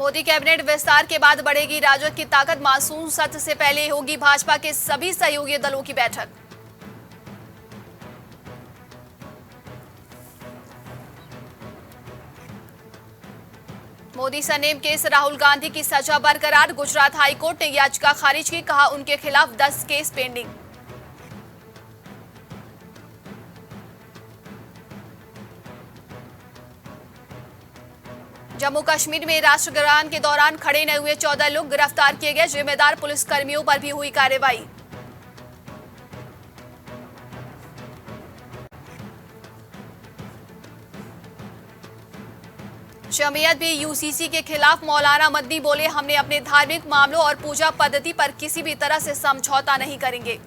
Modi cabinet विस्तार के बाद बढ़ेगी राजद की ताकत। मानसून सत्र से पहले होगी भाजपा के सभी सहयोगी दलों की बैठक। मोदी सरनेम केस, राहुल गांधी की सजा बरकरार। गुजरात हाईकोर्ट ने याचिका खारिज की, कहा उनके खिलाफ 10 केस पेंडिंग। जम्मू कश्मीर में राष्ट्रगान के दौरान खड़े न हुए 14 लोग गिरफ्तार किए गए। जिम्मेदार पुलिसकर्मियों पर भी हुई कार्रवाई। जमीयत भी यूसीसी के खिलाफ। मौलाना मदनी बोले, हमने अपने धार्मिक मामलों और पूजा पद्धति पर किसी भी तरह से समझौता नहीं करेंगे।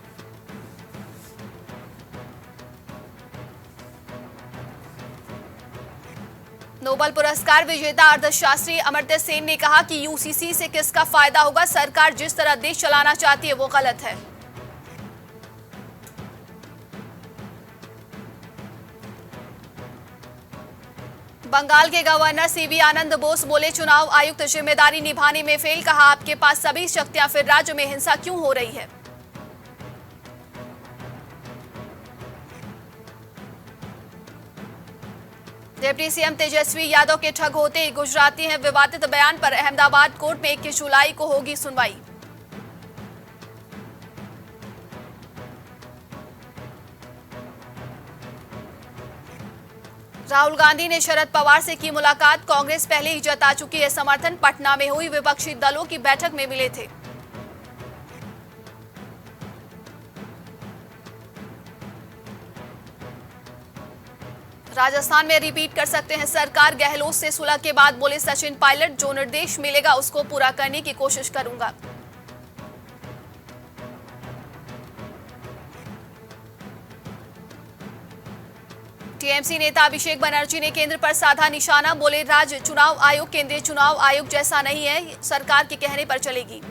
नोबेल पुरस्कार विजेता अर्थशास्त्री अमर्त्य सेन ने कहा कि यूसीसी से किसका फायदा होगा, सरकार जिस तरह देश चलाना चाहती है वो गलत है। बंगाल के गवर्नर सीवी आनंद बोस बोले, चुनाव आयुक्त जिम्मेदारी निभाने में फेल। कहा, आपके पास सभी शक्तियां, फिर राज्य में हिंसा क्यों हो रही है। डिप्टी सीएम तेजस्वी यादव के ठग होते ही गुजराती हैं विवादित बयान पर अहमदाबाद कोर्ट में 21 जुलाई को होगी सुनवाई। राहुल गांधी ने शरद पवार से की मुलाकात। कांग्रेस पहले ही जता चुकी है समर्थन। पटना में हुई विपक्षी दलों की बैठक में मिले थे। राजस्थान में रिपीट कर सकते हैं सरकार। गहलोत से सुलह के बाद बोले सचिन पायलट, जो निर्देश मिलेगा उसको पूरा करने की कोशिश करूंगा। टीएमसी नेता अभिषेक बनर्जी ने केंद्र पर साधा निशाना। बोले, राज्य चुनाव आयोग केंद्रीय चुनाव आयोग जैसा नहीं है, सरकार के कहने पर चलेगी।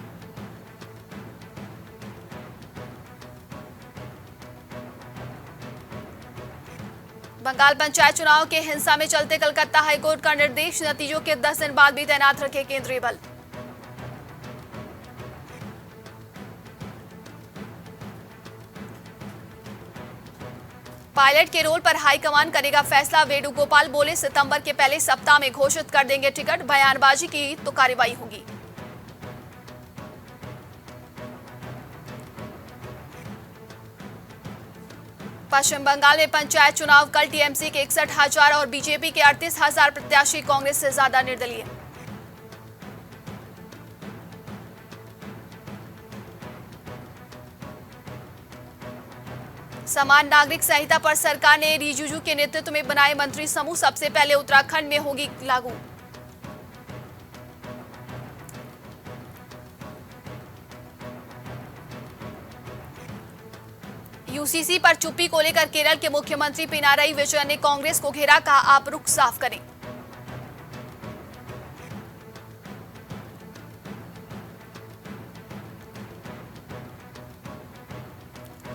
बंगाल पंचायत चुनाव के हिंसा में चलते कलकत्ता हाईकोर्ट का निर्देश। नतीजों के 10 दिन बाद भी तैनात रखे केंद्रीय बल। पायलट के रोल पर हाईकमान करेगा फैसला। वेणुगोपाल बोले, सितंबर के पहले सप्ताह में घोषित कर देंगे टिकट। बयानबाजी की तो कार्रवाई होगी। पश्चिम बंगाल में पंचायत चुनाव कल। टीएमसी के 61,000 और बीजेपी के 38,000 प्रत्याशी, कांग्रेस से ज्यादा निर्दलीय। समान नागरिक संहिता पर सरकार ने रिजिजू के नेतृत्व में बनाए मंत्री समूह। सबसे पहले उत्तराखंड में होगी लागू। यूसीसी पर चुप्पी को लेकर केरल के मुख्यमंत्री पिनाराई विजयन ने कांग्रेस को घेरा। कहा, आप रुख साफ करें।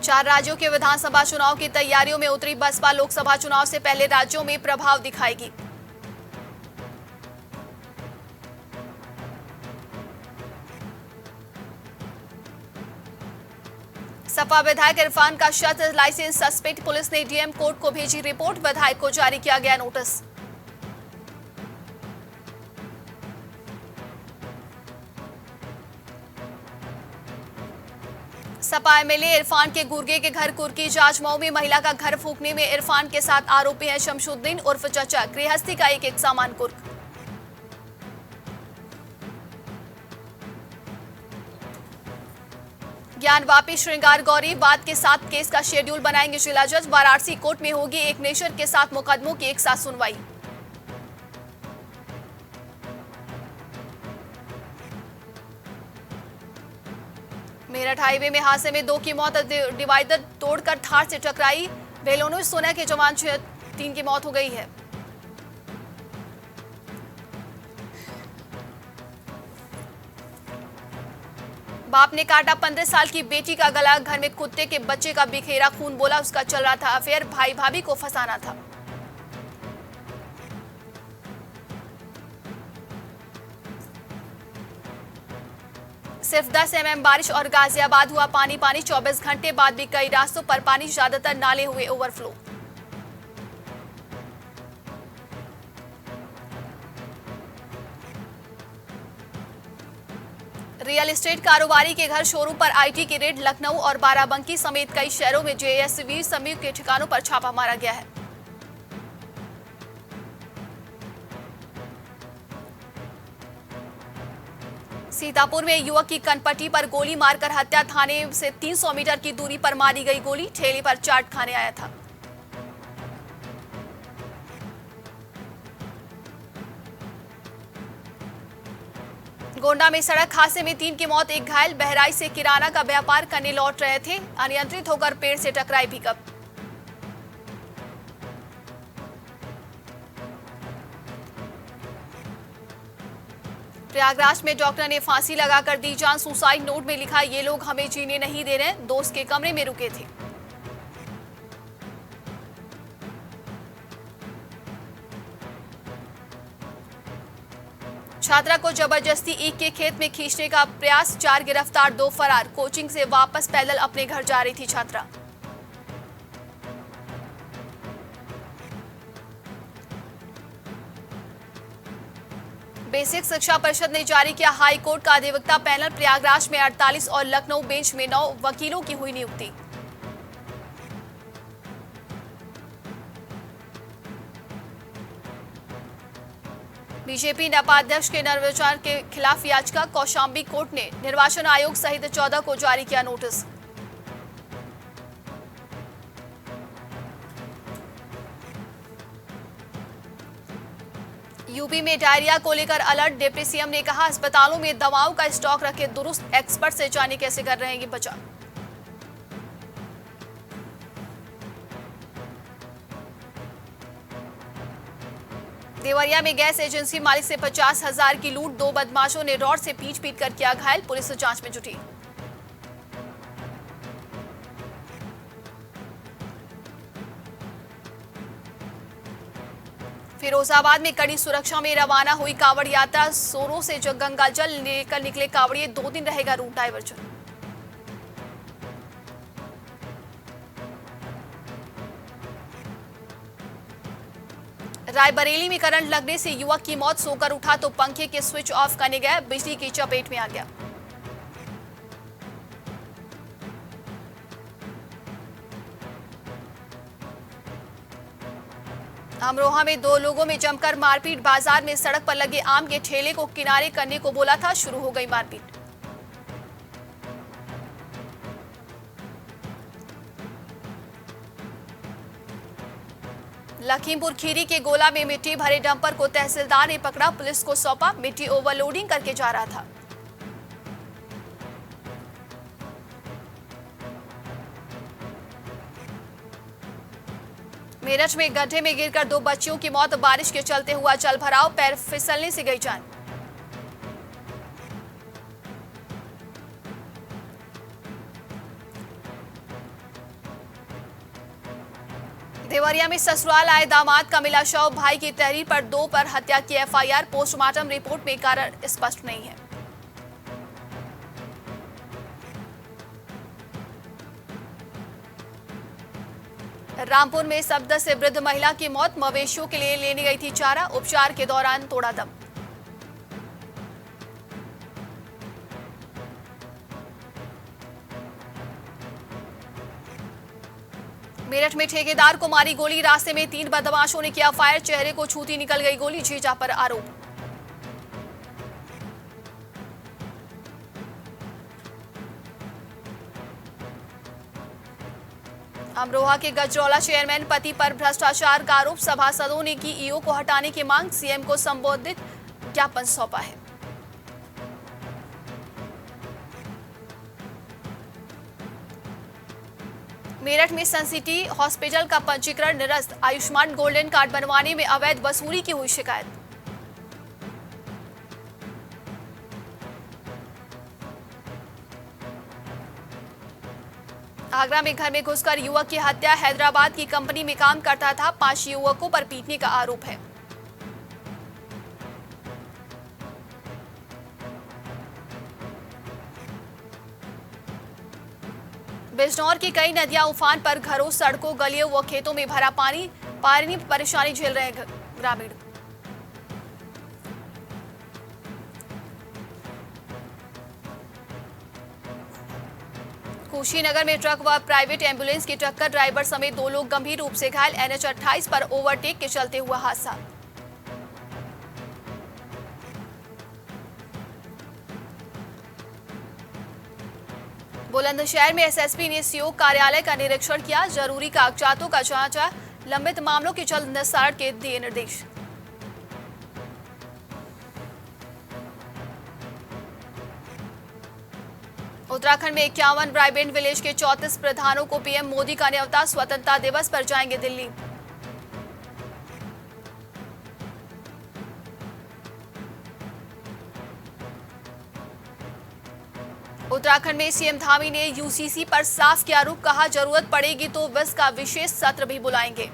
चार राज्यों के विधानसभा चुनाव की तैयारियों में उतरी बसपा। लोकसभा चुनाव से पहले राज्यों में प्रभाव दिखाएगी। सपा विधायक इरफान का शत लाइसेंस सस्पेंड। पुलिस ने डीएम कोर्ट को भेजी रिपोर्ट। विधायक को जारी किया गया नोटिस। सपा एमएलए इरफान के गुर्गे के घर कुर्की जांच। मऊ में महिला का घर फूंकने में इरफान के साथ आरोपी है शमशुद्दीन उर्फ चचा। गृहस्थी का एक सामान कुर्क। ज्ञानवापी श्रृंगार गौरी वाद के साथ केस का शेड्यूल बनाएंगे जिला जज। वाराणसी कोर्ट में होगी एक नेशन के साथ मुकदमों की एक साथ सुनवाई। मेरठ हाईवे में हादसे में 2 की मौत। डिवाइडर तोड़कर थार से टकराई। बेलोनो सोना के जवान 3 की मौत हो गई है। बाप ने काटा 15 साल की बेटी का गला। घर में कुत्ते के बच्चे का बिखेरा खून। बोला उसका चल रहा था अफेयर, भाई भाभी को फंसाना था। सिर्फ 10 mm बारिश और गाजियाबाद हुआ पानी पानी। 24 घंटे बाद भी कई रास्तों पर पानी, ज्यादातर नाले हुए ओवरफ्लो। रियल एस्टेट कारोबारी के घर, शोरूम पर आईटी की रेड। लखनऊ और बाराबंकी समेत कई शहरों में जेएसवी समूह के ठिकानों पर छापा मारा गया है। सीतापुर में युवक की कनपट्टी पर गोली मारकर हत्या। थाने से 300 मीटर की दूरी पर मारी गई गोली। ठेले पर चाट खाने आया था। गोंडा में सड़क हादसे में 3 की मौत, 1 घायल। बहराइच से किराना का व्यापार करने लौट रहे थे, अनियंत्रित होकर पेड़ से टकराई पिकअप। प्रयागराज में डॉक्टर ने फांसी लगाकर दी जान। सुसाइड नोट में लिखा, ये लोग हमें जीने नहीं दे रहे। दोस्त के कमरे में रुके थे। छात्रा को जबरदस्ती ईख के खेत में खींचने का प्रयास। 4 गिरफ्तार, 2 फरार। कोचिंग से वापस पैदल अपने घर जा रही थी छात्रा। बेसिक शिक्षा परिषद ने जारी किया हाई कोर्ट का अधिवक्ता पैनल। प्रयागराज में 48 और लखनऊ बेंच में 9 वकीलों की हुई नियुक्ति। बीजेपी नपाध्यक्ष के निर्वाचन के खिलाफ याचिका। कौशाम्बी कोर्ट ने निर्वाचन आयोग सहित 14 को जारी किया नोटिस। यूपी में डायरिया को लेकर अलर्ट। डिप्टी सीएम ने कहा, अस्पतालों में दवाओं का स्टॉक रखे दुरुस्त। एक्सपर्ट से जाने कैसे कर रहे हैं ये बचाव। देवरिया में गैस एजेंसी मालिक से 50,000 की लूट। 2 बदमाशों ने रॉड से पीट कर किया घायल। पुलिस जांच में जुटी। फिरोजाबाद में कड़ी सुरक्षा में रवाना हुई कांवड़ यात्रा। सोरो से गंगा जल लेकर निकले कांवड़िए। 2 दिन रहेगा रूट डायवर्जन। रायबरेली में करंट लगने से युवक की मौत। सोकर उठा तो पंखे के स्विच ऑफ करने गया, बिजली की चपेट में आ गया। अमरोहा में 2 लोगों में जमकर मारपीट। बाजार में सड़क पर लगे आम के ठेले को किनारे करने को बोला था, शुरू हो गई मारपीट। लखीमपुर खीरी के गोला में मिट्टी भरे डंपर को तहसीलदार ने पकड़ा। पुलिस को सौंपा। मिट्टी ओवरलोडिंग करके जा रहा था। मेरठ में गड्ढे में गिरकर 2 बच्चियों की मौत। बारिश के चलते हुआ जल भराव, पैर फिसलने से गई जान। देवरिया में ससुराल आए दामाद का मिला शव। भाई की तहरीर पर 2 पर हत्या की एफआईआर। पोस्टमार्टम रिपोर्ट में कारण स्पष्ट नहीं है। रामपुर में सब्द से वृद्ध महिला की मौत। मवेशियों के लिए लेने गई थी चारा। उपचार के दौरान तोड़ा दम। मेरठ में ठेकेदार को मारी गोली। रास्ते में 3 बदमाशों ने किया फायर। चेहरे को छूती निकल गई गोली। जीजा पर आरोप। अमरोहा के गजरौला चेयरमैन पति पर भ्रष्टाचार का आरोप। सभासदों ने की ईओ को हटाने की मांग। सीएम को संबोधित ज्ञापन सौंपा है। मेरठ में सनसिटी हॉस्पिटल का पंजीकरण निरस्त। आयुष्मान गोल्डन कार्ड बनवाने में अवैध वसूली की हुई शिकायत। आगरा में घर में घुसकर युवक की हत्या। हैदराबाद की कंपनी में काम करता था। 5 युवकों पर पीटने का आरोप है। बिजनौर की कई नदियां उफान पर, घरों, सड़कों, गलियों व खेतों में भरा पानी परेशानी झेल रहे हैं ग्रामीण। कुशीनगर में ट्रक व प्राइवेट एम्बुलेंस की टक्कर, ड्राइवर समेत 2 लोग गंभीर रूप से घायल, NH 28 पर ओवरटेक के चलते हुआ हादसा। बुलंदशहर में SSP ने CO कार्यालय का निरीक्षण किया, जरूरी कागजातों का जांचा, लंबित मामलों के जल्द निस्तारण के दिए निर्देश। उत्तराखंड में 51 ब्राइबेंट विलेज के 34 प्रधानों को PM मोदी का न्योता, स्वतंत्रता दिवस पर जाएंगे दिल्ली। उत्तराखंड में CM धामी ने UCC पर साफ किया रुख, कहा जरूरत पड़ेगी तो विस का विशेष सत्र भी बुलाएंगे।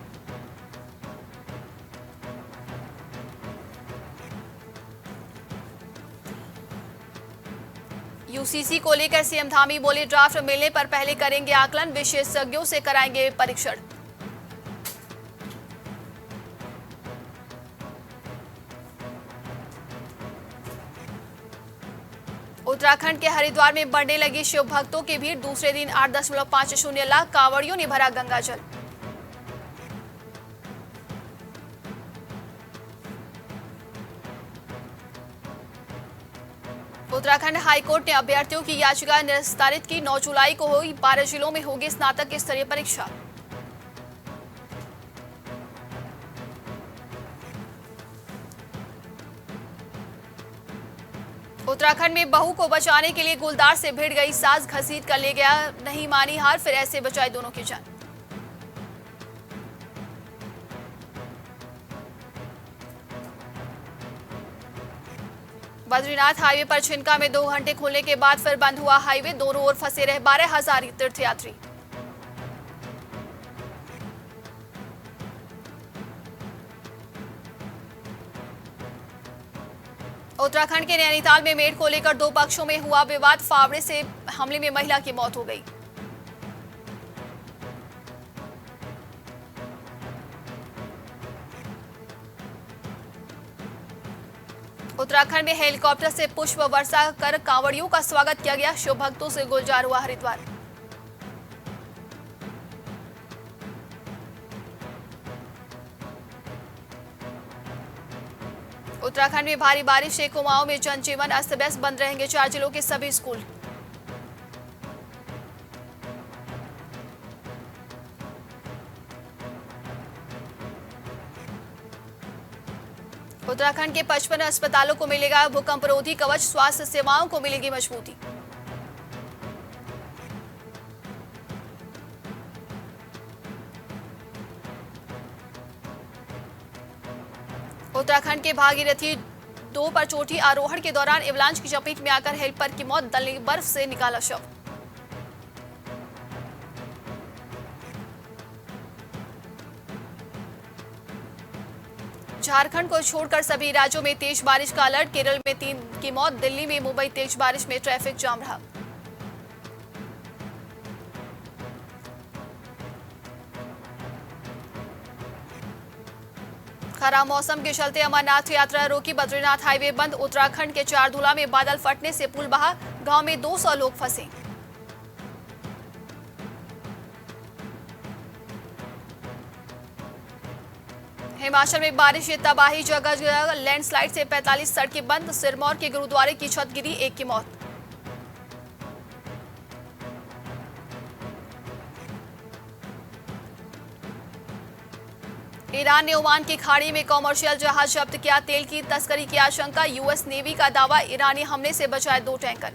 UCC को लेकर CM धामी बोले, ड्राफ्ट मिलने पर पहले करेंगे आकलन, विशेषज्ञों से कराएंगे परीक्षण। उत्तराखंड के हरिद्वार में बढ़ने लगी शिव भक्तों की भीड़, दूसरे दिन 8.50 लाख कांवड़ियों ने भरा गंगाजल। उत्तराखंड हाईकोर्ट ने अभ्यर्थियों की याचिका निस्तारित की, 9 जुलाई को हुई 12 जिलों में होगी स्नातक स्तरीय परीक्षा। उत्तराखंड में बहू को बचाने के लिए गुलदार से भिड़ गई सास, घसीट कर ले गया, नहीं मानी हार, फिर ऐसे बचाई दोनों की जान। बद्रीनाथ हाईवे पर छिनका में 2 घंटे खुलने के बाद फिर बंद हुआ हाईवे, दोनों ओर फंसे रहे 12,000 तीर्थयात्री। उत्तराखंड के नैनीताल में मेढ़ को लेकर 2 पक्षों में हुआ विवाद, फावड़े से हमले में महिला की मौत हो गई। उत्तराखंड में हेलीकॉप्टर से पुष्प वर्षा कर कांवड़ियों का स्वागत किया गया, शिव भक्तों से गुलजार हुआ हरिद्वार। उत्तराखंड में भारी बारिश से कुमाऊं में जनजीवन अस्त व्यस्त, बंद रहेंगे 4 जिलों के सभी स्कूल। उत्तराखंड के 55 अस्पतालों को मिलेगा भूकंपरोधी कवच, स्वास्थ्य सेवाओं को मिलेगी मजबूती। उत्तराखंड के भागीरथी 2 पर चोटी आरोहण के दौरान एवलांच की चपेट में आकर हेल्पर की मौत, दल ने बर्फ से निकाला शव। झारखंड को छोड़कर सभी राज्यों में तेज बारिश का अलर्ट, केरल में 3 की मौत, दिल्ली में मुंबई तेज बारिश में ट्रैफिक जाम रहा। खराब मौसम के चलते अमरनाथ यात्रा रोकी, बद्रीनाथ हाईवे बंद, उत्तराखंड के चारधुला में बादल फटने से पुल बहा, गांव में 200 लोग फंसे। हिमाचल में बारिश से तबाही, जगह जगह लैंडस्लाइड से 45 सड़कें बंद, सिरमौर के गुरुद्वारे की छत गिरी, 1 की मौत। ईरान ने ओमान की खाड़ी में कॉमर्शियल जहाज जब्त किया, तेल की तस्करी की आशंका, US नेवी का दावा, ईरानी हमले से बचाए 2 टैंकर।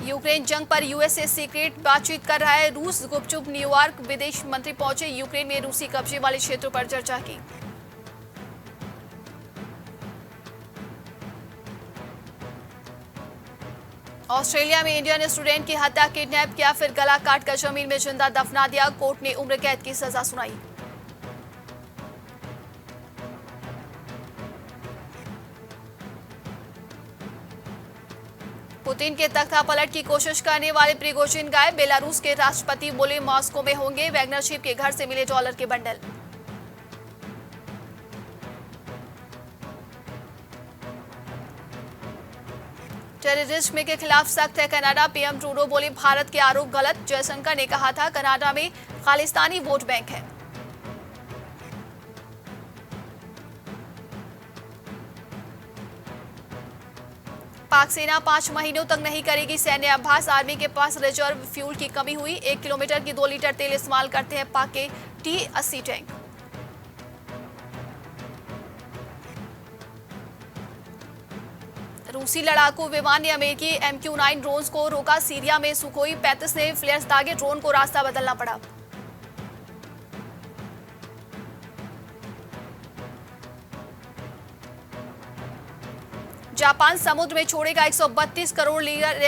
यूक्रेन जंग पर US से सीक्रेट बातचीत कर रहा है रूस, गुपचुप न्यूयॉर्क विदेश मंत्री पहुंचे, यूक्रेन में रूसी कब्जे वाले क्षेत्रों पर चर्चा की। ऑस्ट्रेलिया में इंडियन स्टूडेंट की हत्या, किडनैप किया फिर गला काटकर जमीन में जिंदा दफना दिया, कोर्ट ने उम्र कैद की सजा सुनाई। पुतिन के तख्ता पलट की कोशिश करने वाले प्रिगोजिन गायब। बेलारूस के राष्ट्रपति बोले मॉस्को में होंगे। वैगनर शिप के घर से मिले डॉलर के बंडल। टेररिज्म के खिलाफ सख्त है कनाडा। पीएम ट्रूडो बोले भारत के आरोप गलत। जयशंकर ने कहा था कनाडा में खालिस्तानी वोट बैंक है। पाक सेना 5 महीनों तक नहीं करेगी सैन्य अभ्यास। आर्मी के पास रिजर्व फ्यूल की कमी हुई। 1 किलोमीटर की 2 लीटर तेल इस्तेमाल करते हैं पाक के T-80 टैंक। रूसी लड़ाकू विमान ने अमेरिकी MQ-9 ड्रोन्स को रोका। सीरिया में सुखोई 35 ने फ्लेयर्स दागे। ड्रोन को रास्ता बदलना पड़ा। जापान समुद्र में छोड़ेगा 132 करोड़ लीटर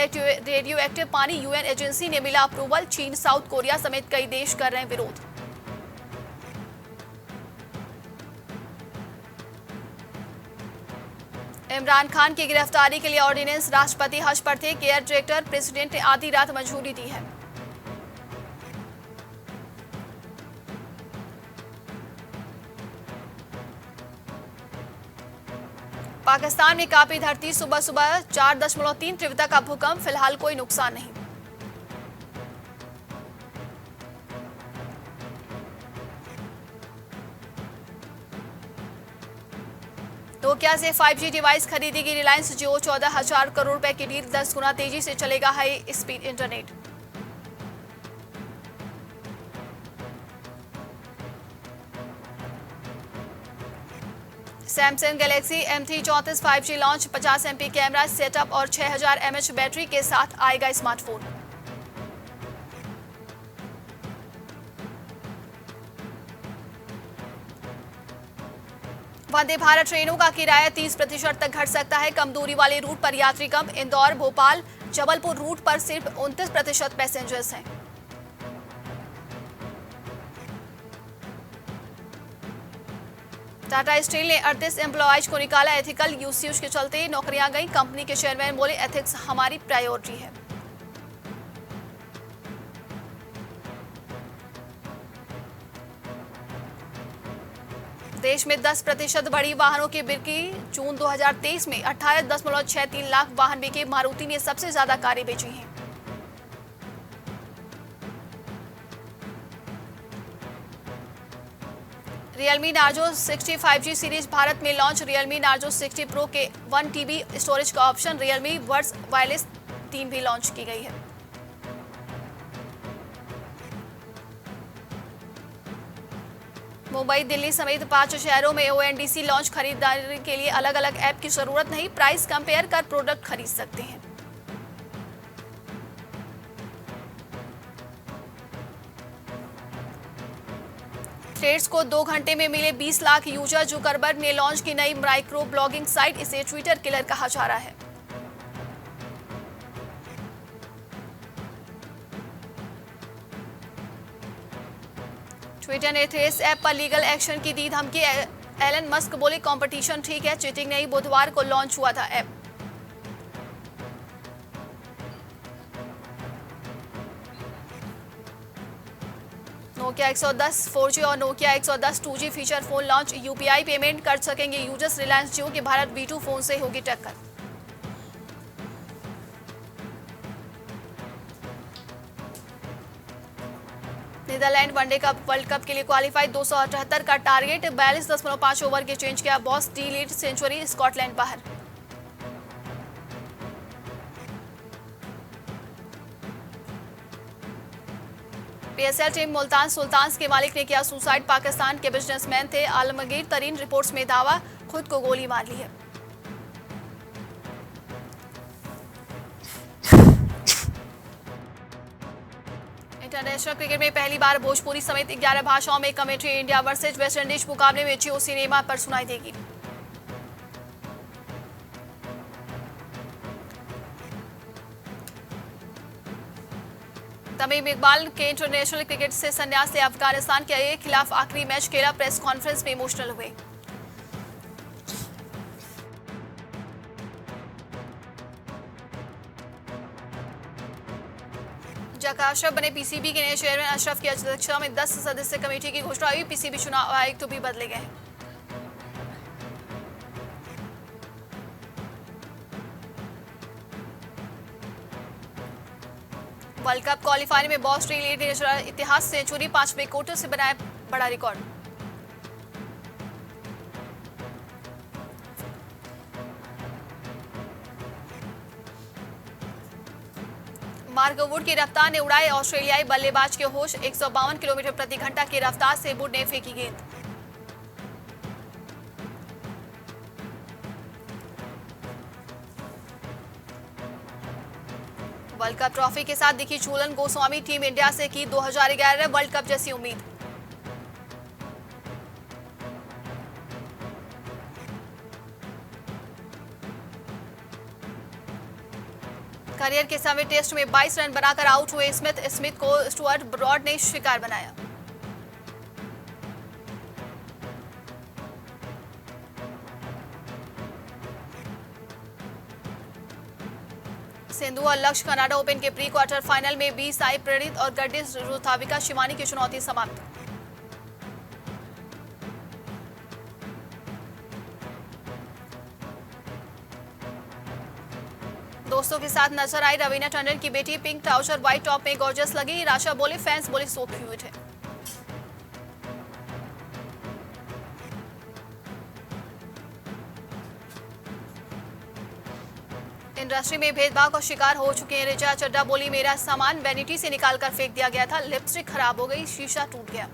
रेडियो एक्टिव पानी। यूएन एजेंसी ने मिला अप्रूवल। चीन, साउथ कोरिया समेत कई देश कर रहे हैं विरोध। इमरान खान की गिरफ्तारी के लिए ऑर्डिनेंस। राष्ट्रपति हज पर थे। केयर डायरेक्टर प्रेसिडेंट ने आधी रात मंजूरी दी है। पाकिस्तान में कांपी धरती। सुबह सुबह 4.3 तीव्रता का भूकंप। फिलहाल कोई नुकसान नहीं। नोकिया से 5G डिवाइस खरीदेगी रिलायंस जियो। 14,000 करोड़ रुपए की डील। 10 गुना तेजी से चलेगा high speed internet. Samsung Galaxy M3 34 5G launch. 50 MP camera setup और 6000 mAh बैटरी के साथ आएगा स्मार्टफोन। वंदे भारत ट्रेनों का किराया 30% तक घट सकता है। कम दूरी वाले रूट पर यात्री कम। इंदौर, भोपाल, जबलपुर रूट पर सिर्फ 29% पैसेंजर्स हैं। टाटा स्टील ने 38 एम्प्लॉयज को निकाला। एथिकल यूसेज के चलते नौकरियां गई। कंपनी के चेयरमैन बोले एथिक्स हमारी प्रायोरिटी है। देश में 10% बढ़ी वाहनों की बिक्री। जून 2023 में 18.63 लाख वाहन बिके। मारुति ने सबसे ज्यादा कारें बेची हैं। Realme Narzo 60 5G series Bharat में लॉन्च। रियलमी नार्जो 60 प्रो के 1 TB स्टोरेज का ऑप्शन। रियलमी बड्स वायरलेस 3 भी लॉन्च की गई है। मुंबई, दिल्ली समेत 5 शहरों में ONDC लॉन्च। खरीदारी के लिए अलग अलग ऐप की जरूरत नहीं। प्राइस कंपेयर कर प्रोडक्ट खरीद सकते हैं। थ्रेड्स को 2 घंटे में मिले 20 लाख यूजर। जुकरबर्ग ने लॉन्च की नई माइक्रो ब्लॉगिंग साइट। इसे ट्विटर किलर कहा जा रहा है। ट्विटर ने थ्रेड्स ऐप पर लीगल एक्शन की दी धमकी। एलन मस्क बोले कंपटीशन ठीक है, चीटिंग नहीं। बुधवार को लॉन्च हुआ था ऐप। नोकिया 110 4G और Nokia 110 2G feature phone launch. UPI payment कर सकेंगे यूजर्स। रिलायंस जियो के भारत V2 फोन से होगी टक्कर। Netherlands one day cup world cup के लिए क्वालिफाई। 278 का टारगेट। 42.5 ओवर के चेंज किया Bas. De Leede century. Scotland बाहर। PSL टीम मुल्तान सुल्तान्स के मालिक ने किया सुसाइड। पाकिस्तान के बिजनेसमैन थे। आलमगीर तरीन रिपोर्ट्स में दावा, खुद को गोली मार ली है। इंटरनेशनल क्रिकेट में पहली बार भोजपुरी समेत 11 भाषाओं में कमेंट्री। इंडिया वर्सेज वेस्टइंडीज मुकाबले में जियो सिनेमा पर सुनाई देगी। तमीम इकबाल के इंटरनेशनल क्रिकेट से संन्यास से अफगानिस्तान के खिलाफ आखिरी मैच खेला। प्रेस कॉन्फ्रेंस में इमोशनल हुए। जका अशरफ बने पीसीबी के नए चेयरमैन। अशरफ की अध्यक्षता में 10 सदस्य कमेटी की घोषणा हुई। पीसीबी चुनाव आयुक्त तो भी बदले गए। वर्ल्ड कप क्वालिफायर में ऑस्ट्रेलिया ने इतिहास सेंचुरी 5 विकेटों से बनाया बड़ा रिकॉर्ड। मार्क वुड की रफ्तार ने उड़ाए ऑस्ट्रेलियाई बल्लेबाज के होश। 152 किलोमीटर प्रति घंटा की रफ्तार से वुड ने फेंकी गेंद। वर्ल्ड कप ट्रॉफी के साथ दिखी झूलन गोस्वामी। टीम इंडिया से की 2011 वर्ल्ड कप जैसी उम्मीद। करियर के समय टेस्ट में 22 रन बनाकर आउट हुए स्मिथ को स्टुअर्ट ब्रॉड ने शिकार बनाया। सिंधु और लक्ष्य कनाडा ओपन के प्री क्वार्टर फाइनल में बी साई प्रणीत और गर्डिस रुथाविका शिवानी की चुनौती समाप्त। दोस्तों के साथ नजर आई रवीना टंडन की बेटी। पिंक ट्राउजर व्हाइट टॉप में गॉर्जियस लगी। राशा बोले फैंस बोले सो क्यूट है। इंडस्ट्री में भेदभाव का शिकार हो चुके हैं रिचा चड्ढा। बोली मेरा सामान वैनिटी से निकालकर फेंक दिया गया था। लिपस्टिक खराब हो गई, शीशा टूट गया।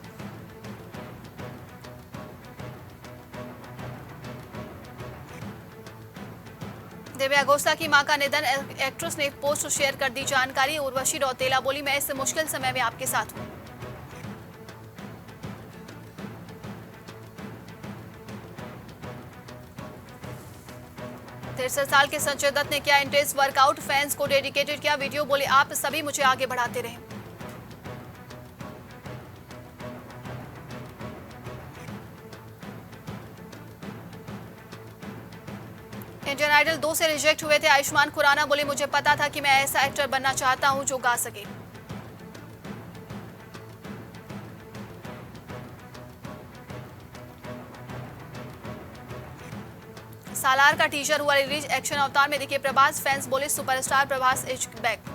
दिव्या गोस्ता की मां का निधन। एक्ट्रेस ने पोस्ट शेयर कर दी जानकारी। उर्वशी रौतेला बोली मैं इस मुश्किल समय में आपके साथ हूं। तिरसठ साल के संजय दत्त ने किया इंटेंस वर्कआउट। फैंस को डेडिकेटेड किया वीडियो। बोले आप सभी मुझे आगे बढ़ाते रहें। इंडियन आइडल 2 से रिजेक्ट हुए थे आयुष्मान खुराना। बोले मुझे पता था कि मैं ऐसा एक्टर बनना चाहता हूं जो गा सके। सालार का टीजर हुआ रिलीज। एक्शन अवतार में दिखे प्रभास। फैंस बोले superstar Prabhas is back.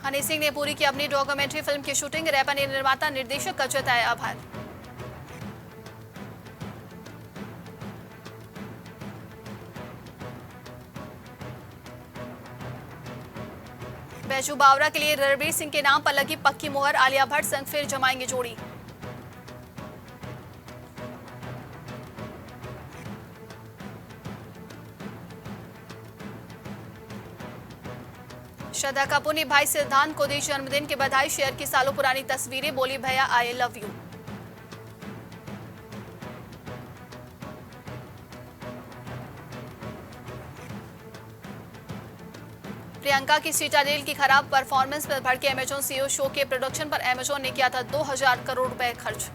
Honey Singh ने पूरी की अपनी डॉक्यूमेंट्री फिल्म की शूटिंग। रैपर ने निर्माता निर्देशक का जताया आभार। बैजू बावरा के लिए रणवीर सिंह के नाम पर लगी पक्की मुहर। आलिया भट्ट संग फिर जमाएंगे जोड़ी। श्रद्धा कपूर ने भाई सिद्धांत को दी जन्मदिन की बधाई। शेयर की सालों पुरानी तस्वीरें। बोली भैया आई लव यू। प्रियंका की सीटाडेल की खराब परफॉर्मेंस पर भड़के अमेजॉन सीईओ। शो के प्रोडक्शन पर अमेजॉन ने किया था 2000 करोड़ रुपए खर्च।